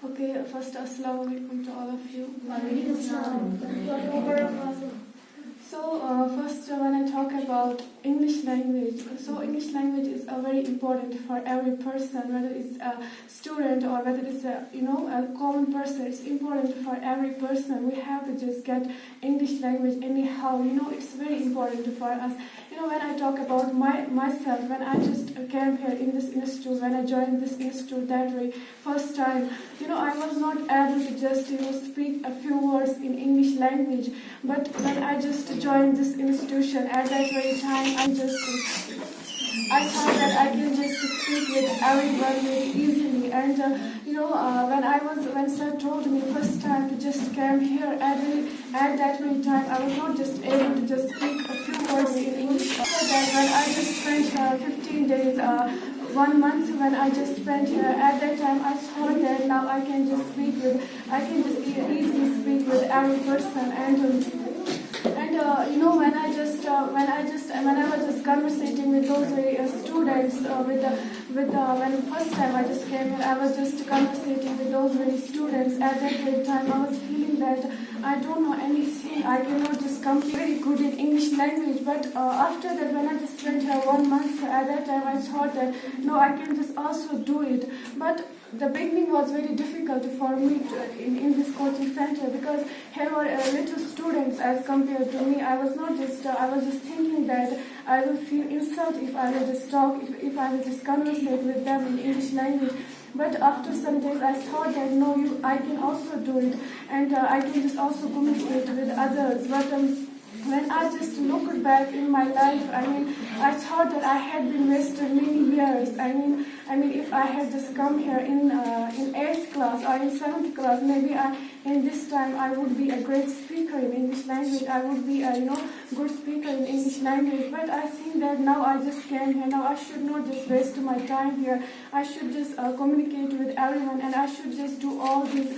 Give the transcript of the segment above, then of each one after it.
Okay, first Assalamu alaikum to all of you. So first when I talk about English language, so English language is very important for every person, whether it's a student or whether it's a common person. It's important for every person. We have to just get English language anyhow. It's very important for us. When I talk about myself, when I just came here in this institute, when I joined this institute that very first time, I was not able to just speak a few words in English language. But when I just joined this institution, at that very time, I thought that I can just speak with everyone very easily. And when sir told me first time to just come here, at that very time, I was not just able to just speak a few words in English. After that, when I just spent 15 days, 1 month when I just spent here, at that time I thought that now I can just easily speak with every person. When I was just conversating with those students, when first time I just came here, I was just conversating with those very students. At that very time, I was feeling that I don't know anything. I cannot just come very good in English language. But after that, when I just spent here 1 month, at that time I thought that no, I can just also do it. But the beginning was very difficult for me in this coaching center, because here were little students as compared to me. I was just thinking that I will feel insulted if I will just talk, if I will just conversate with them in English language. But after some days, I thought that no, I can also do it, and I can just also communicate with others. But when I just looked back in my life, I thought that I had been wasted many years. If I had just come here in 8th class or in 7th class, maybe in this time I would be a great speaker in English language. I would be a good speaker in English language. But I think that now I just came here. Now I should not just waste my time here. I should just communicate with everyone, and I should just do all these.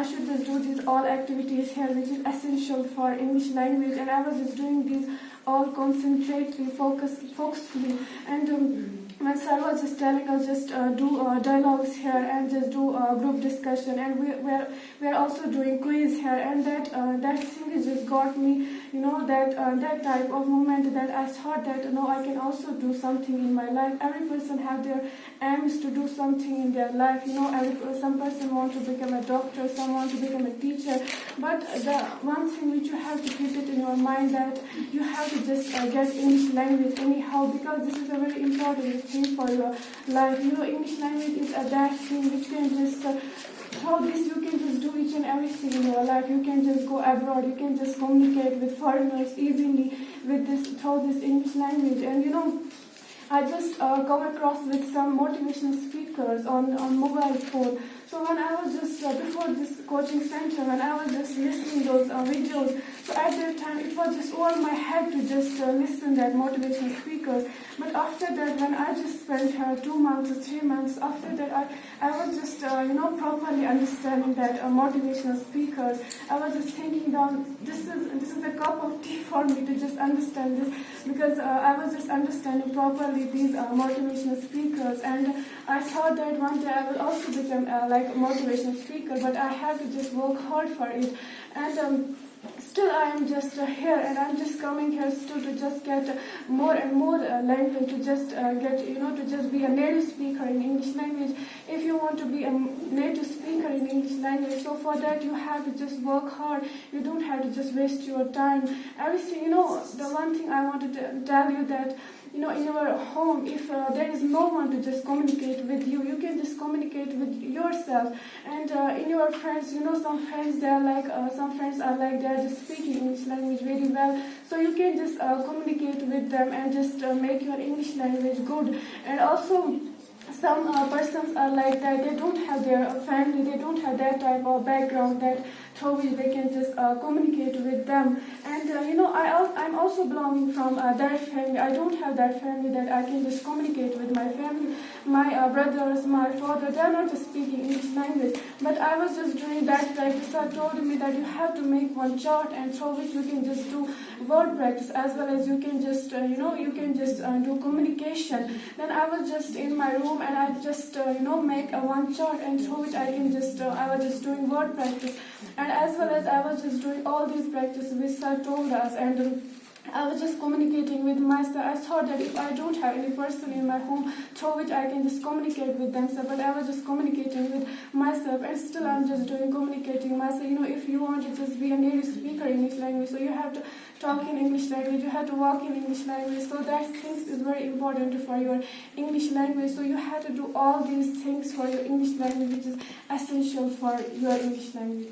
I should just do these all activities here, which is essential for English language. And I was just doing these all concentratedly, focusedly, and when sir was just telling us just do dialogues here and just do group discussion, and we're also doing quiz here, and that thing just got me, that type of moment that I thought that no, I can also do something in my life. Every person have their aims to do something in their life. Some person want to become a doctor, some want to become a teacher. But the one thing which you have to keep it in your mind, that you have to just get English language anyhow, because this is a very important thing for your life. English language is that thing which can just you can just do each and everything in your life. You can just go abroad. You can just communicate with foreigners easily through this English language. And I just come across with some motivational speakers on mobile phone. So when I was just, before this coaching center, when I was just listening those videos, so at that time it was just over my head to just listen that motivational speakers. But after that, when I just spent 2 months or 3 months, after that I was just, properly understanding that motivational speakers. I was just thinking down, this is a cup of tea for me to just understand this, because I was just understanding properly these motivational speakers. And I thought that one day I will also become like a motivational speaker, but I have to just work hard for it. And still I am just here, and I'm just coming here still to just get more and more language, to just to just be a native speaker in English language. If you want to be a native speaker in English language, so for that you have to just work hard. You don't have to just waste your time. Everything, the one thing I wanted to tell you, that in your home, if there is no one to just communicate with you, you can just communicate with yourself. And in your friends, some friends they are just speaking English language very well, so you can just communicate with them and just make your English language good. And also, some persons are like that. They don't have their family, they don't have that type of background that through which they can just communicate with them. And I'm also belonging from that family. I don't have that family that I can just communicate with my family. My brothers, my father, they are not just speaking English language. But I was just doing that practice. I told me that you have to make one chart, and through which you can just do word practice, as well as you can just do communication. Then I was just in my room, room and I just make a one chart, and through it I can just I was just doing word practice, and as well as I was just doing all these practice which sir told us, and I was just communicating with myself. I thought that if I don't have any person in my home through which I can just communicate with them, so, but I was just communicating with myself, and still I'm just doing communicating myself. If you want to just be a native speaker in English language, so you have to talk in English language, you have to walk in English language, so that things is very important for your English language. So you have to do all these things for your English language, which is essential for your English language.